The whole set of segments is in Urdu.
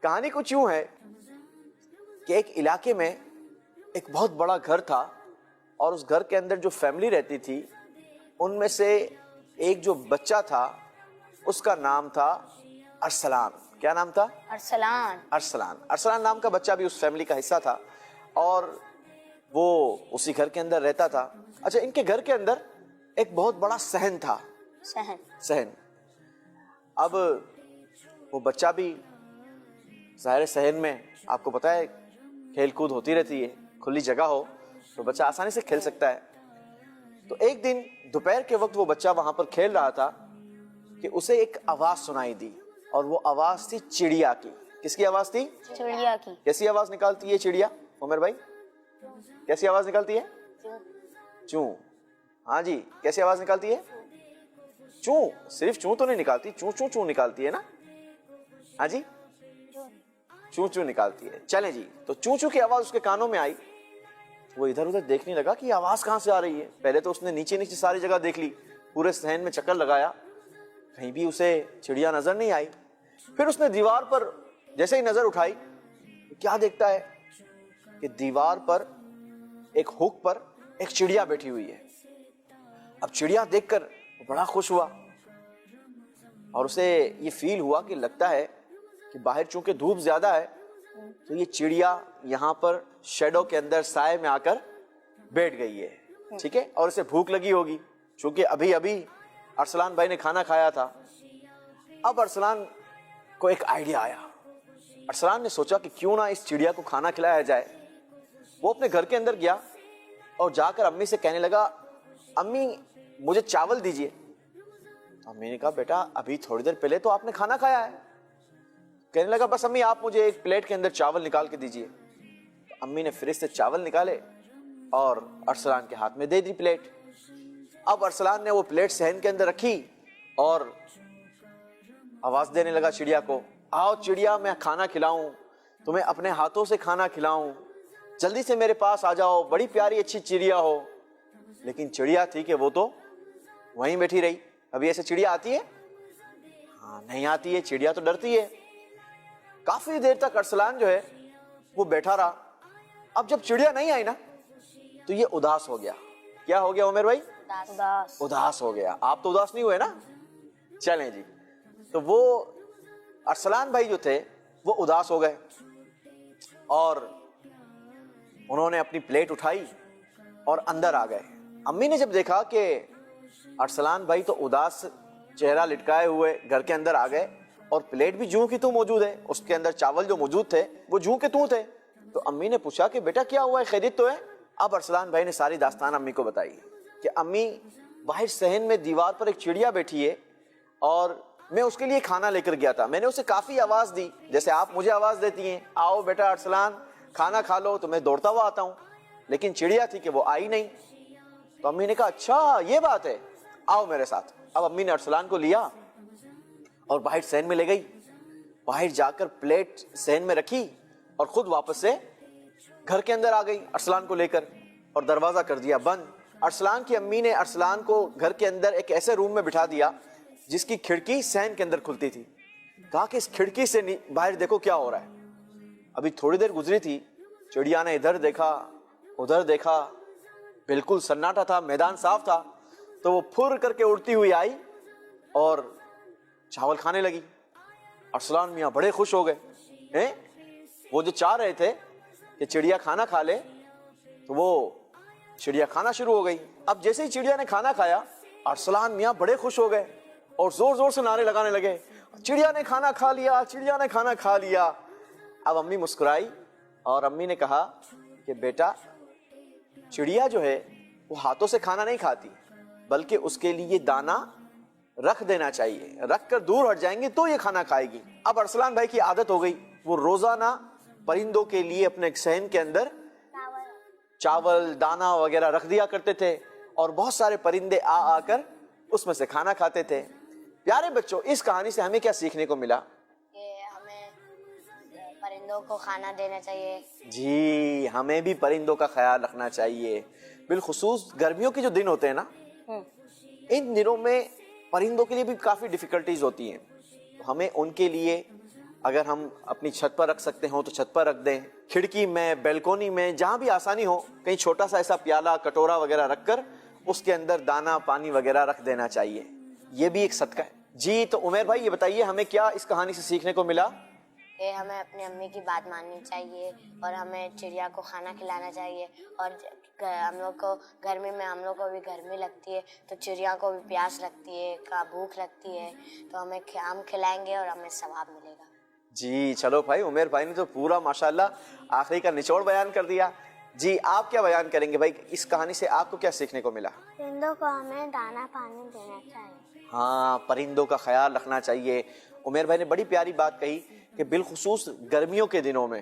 کہانی کچھ یوں ہے کہ ایک علاقے میں ایک بہت بڑا گھر تھا اور اس گھر کے اندر جو فیملی رہتی تھی ان میں سے ایک جو بچہ تھا اس کا نام تھا ارسلان. کیا نام تھا؟ ارسلان نام کا بچہ بھی اس فیملی کا حصہ تھا اور وہ اسی گھر کے اندر رہتا تھا. اچھا, ان کے گھر کے اندر ایک بہت بڑا صحن تھا. صحن. اب وہ بچہ بھی ظاہر صحن میں آپ کو پتا ہے کھیل کود ہوتی رہتی ہے, کھلی جگہ ہو تو بچہ آسانی سے کھیل سکتا ہے. تو ایک دن دوپہر کے وقت وہ بچہ وہاں پر کھیل رہا تھا کہ اسے ایک آواز سنائی دی اور وہ آواز تھی چڑیا کی. کس کی آواز تھی؟ چڑیا کی. کیسی آواز نکالتی ہے چڑیا عمر بھائی؟ کیسی آواز نکالتی ہے؟ چوں. ہاں جی, کیسی آواز نکالتی ہے؟ چوں. صرف چوں تو نہیں نکالتی, چوں چوں چوں نکالتی ہے نا. ہاں جی, چوں چوں نکالتی ہے. چلیں جی, تو چوں چوں کی آواز اس کے کانوں میں آئی. وہ ادھر ادھر دیکھنے لگا کہ آواز کہاں سے آ رہی ہے. پہلے تو اس نے نیچے نیچے ساری جگہ دیکھ لی, پورے صحن میں چکر لگایا, کہیں بھی اسے چڑیا نظر نہیں آئی. پھر اس نے دیوار پر جیسے ہی نظر اٹھائی کیا دیکھتا ہے کہ دیوار پر ایک ہک پر ایک چڑیا بیٹھی ہوئی ہے. اب چڑیا دیکھ کر بڑا خوش ہوا اور اسے یہ فیل ہوا کہ لگتا ہے کہ باہر چونکہ دھوپ زیادہ ہے تو یہ چڑیا یہاں پر شیڈو کے اندر سائے میں آ کر بیٹھ گئی ہے. ٹھیک ہے, اور اسے بھوک لگی ہوگی چونکہ ابھی ارسلان بھائی نے کھانا کھایا تھا. اب ارسلان کو ایک آئیڈیا آیا. ارسلان نے سوچا کہ کیوں نہ اس چڑیا کو کھانا کھلایا جائے. وہ اپنے گھر کے اندر گیا اور جا کر امی سے کہنے لگا, امی مجھے چاول دیجیے. امی نے کہا بیٹا ابھی تھوڑی دیر پہلے تو آپ نے کھانا کھایا ہے. کہنے لگا بس امی آپ مجھے ایک پلیٹ کے اندر چاول نکال کے دیجیے. امی نے فریج سے چاول نکالے اور ارسلان کے ہاتھ میں دے دی پلیٹ. اب ارسلان نے وہ پلیٹ صحن کے اندر رکھی اور آواز دینے لگا چڑیا کو, آؤ چڑیا میں کھانا کھلاؤں تمہیں, اپنے ہاتھوں سے کھانا کھلاؤں, جلدی سے میرے پاس آ جاؤ, بڑی پیاری اچھی چڑیا ہو. لیکن چڑیا تھی کہ وہ تو وہیں بیٹھی رہی. ابھی ایسے چڑیا آتی ہے؟ ہاں نہیں آتی ہے, چڑیا تو ڈرتی ہے. کافی دیر تک ارسلان جو ہے وہ بیٹھا رہا. اب جب چڑیا نہیں آئی نا تو یہ اداس ہو گیا. کیا ہو گیا عمر بھائی؟ اداس ہو گیا. آپ تو اداس نہیں ہوئے نا. چلیں جی, تو وہ ارسلان بھائی جو تھے وہ اداس ہو گئے اور انہوں نے اپنی پلیٹ اٹھائی اور اندر آ گئے. امی نے جب دیکھا کہ ارسلان بھائی تو اداس چہرہ لٹکائے ہوئے گھر کے اندر آ گئے اور پلیٹ بھی جوں کی توں موجود ہے, اس کے اندر چاول جو موجود تھے وہ جوں کے توں تھے, تو امی نے پوچھا کہ بیٹا کیا ہوا ہے, خیریت تو ہے؟ اب ارسلان بھائی نے ساری داستان امی کو بتائی کہ امی باہر صحن میں دیوار پر ایک چڑیا بیٹھی ہے اور میں اس کے لیے کھانا لے کر گیا تھا. میں نے اسے کافی آواز دی جیسے آپ مجھے آواز دیتی ہیں, آؤ بیٹا ارسلان کھانا کھا لو, تو میں دوڑتا ہوا آتا ہوں, لیکن چڑیا تھی کہ وہ آئی نہیں. تو امی نے کہا اچھا یہ بات ہے, آؤ میرے ساتھ. اب امی نے ارسلان کو لیا اور باہر صحن میں لے گئی. باہر جا کر پلیٹ صحن میں رکھی اور خود واپس سے گھر کے اندر آ گئی ارسلان کو لے کر اور دروازہ کر دیا بند. ارسلان کی امی نے ارسلان کو گھر کے اندر ایک ایسے روم میں بٹھا دیا جس کی کھڑکی صحن کے اندر کھلتی تھی. کہا کہ اس کھڑکی سے باہر دیکھو کیا ہو رہا ہے. ابھی تھوڑی دیر گزری تھی, چڑیا نے ادھر دیکھا ادھر دیکھا, بالکل سناٹا تھا, میدان صاف تھا, تو وہ پھر کر کے اڑتی ہوئی آئی اور چاول کھانے لگی. ارسلان میاں بڑے خوش ہو گئے. وہ جو چاہ رہے تھے کہ چڑیا کھانا کھا لے تو وہ چڑیا کھانا شروع ہو گئی. اب جیسے ہی چڑیا نے کھانا کھایا ارسلان میاں بڑے خوش ہو گئے اور زور زور سے نعرے لگانے لگے, چڑیا نے کھانا کھا لیا, چڑیا نے کھانا کھا لیا. اب امی مسکرائی اور امی نے کہا کہ بیٹا چڑیا جو ہے وہ ہاتھوں سے کھانا نہیں کھاتی, بلکہ اس کے لیے دانا رکھ دینا چاہیے, رکھ کر دور ہٹ جائیں گے تو یہ کھانا کھائے گی. اب ارسلان بھائی کی عادت ہو گئی, وہ روزانہ پرندوں کے لیے اپنے صحن کے اندر چاول دانا وغیرہ رکھ دیا کرتے تھے اور بہت سارے پرندے آ آ کر اس میں سے کھانا کھاتے تھے. پیارے بچوں, اس کہانی سے ہمیں کیا سیکھنے کو ملا؟ کہ ہمیں پرندوں کو کھانا دینا چاہیے. جی, ہمیں بھی پرندوں کا خیال رکھنا چاہیے, بالخصوص گرمیوں کے جو دن ہوتے ہیں نا, ان دنوں میں پرندوں کے لیے بھی کافی ڈیفیکلٹیز ہوتی ہیں, ہمیں ان کے لیے اگر ہم اپنی چھت پر رکھ سکتے ہوں تو چھت پر رکھ دیں, کھڑکی میں, بیلکونی میں, جہاں بھی آسانی ہو, کہیں چھوٹا سا ایسا پیالہ کٹورا وغیرہ رکھ کر اس کے اندر دانا پانی وغیرہ رکھ دینا چاہیے. یہ بھی ایک صدقہ ہے. جی تو عمیر بھائی یہ بتائیے ہمیں کیا اس کہانی سے سیکھنے کو ملا؟ کہ ہمیں اپنی امی کی بات ماننی چاہیے اور ہمیں چڑیا کو کھانا کھلانا چاہیے. اور ہم لوگ کو گرمی میں, ہم لوگ کو بھی گرمی لگتی ہے تو چڑیا کو بھی پیاس لگتی ہے, بھوک لگتی ہے, تو ہم کھلائیں گے اور ہمیں ثواب ملے گا. جی چلو بھائی, عمیر بھائی نے تو پورا ماشاءاللہ آخری کا نچوڑ بیان کر دیا. جی آپ کیا بیان کریں گے بھائی, اس کہانی سے آپ کو کیا سیکھنے کو ملا؟ پرندوں کو ہمیں دانا پانی دینا چاہیے. ہاں, پرندوں کا خیال رکھنا چاہیے. عمیر بھائی نے بڑی پیاری بات کہی کہ بالخصوص گرمیوں کے دنوں میں,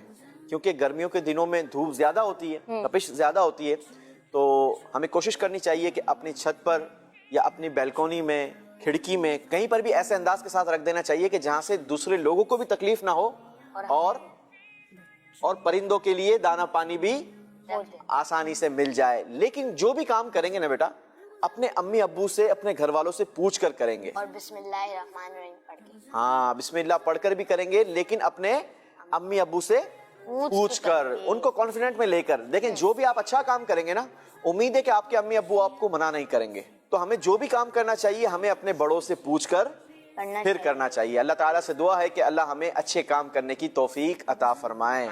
کیونکہ گرمیوں کے دنوں میں دھوپ زیادہ ہوتی ہے, تپش زیادہ ہوتی ہے, تو ہمیں کوشش کرنی چاہیے کہ اپنی چھت پر یا اپنی بیلکونی میں, کھڑکی میں, کہیں پر بھی ایسے انداز کے ساتھ رکھ دینا چاہیے کہ جہاں سے دوسرے لوگوں کو بھی تکلیف نہ ہو اور پرندوں کے لیے دانا پانی بھی آسانی سے مل جائے. لیکن جو بھی کام کریں گے نا بیٹا, اپنے امی ابو سے, اپنے گھر والوں سے پوچھ کر کریں گے. اور بسم اللہ الرحمن الرحیم پڑھ کے. ہاں, بسم اللہ پڑھ کر بھی کریں گے, لیکن اپنے امی ابو سے پوچھ کر, ان کو کانفیڈنٹ میں لے کر. دیکھیں جو بھی آپ اچھا کام کریں گے نا, امید ہے کہ آپ کے امی ابو آپ کو منع نہیں کریں گے. تو ہمیں جو بھی کام کرنا چاہیے ہمیں اپنے بڑوں سے پوچھ کر پھر کرنا چاہیے. اللہ تعالیٰ سے دعا ہے کہ اللہ ہمیں اچھے کام کرنے کی توفیق عطا فرمائے.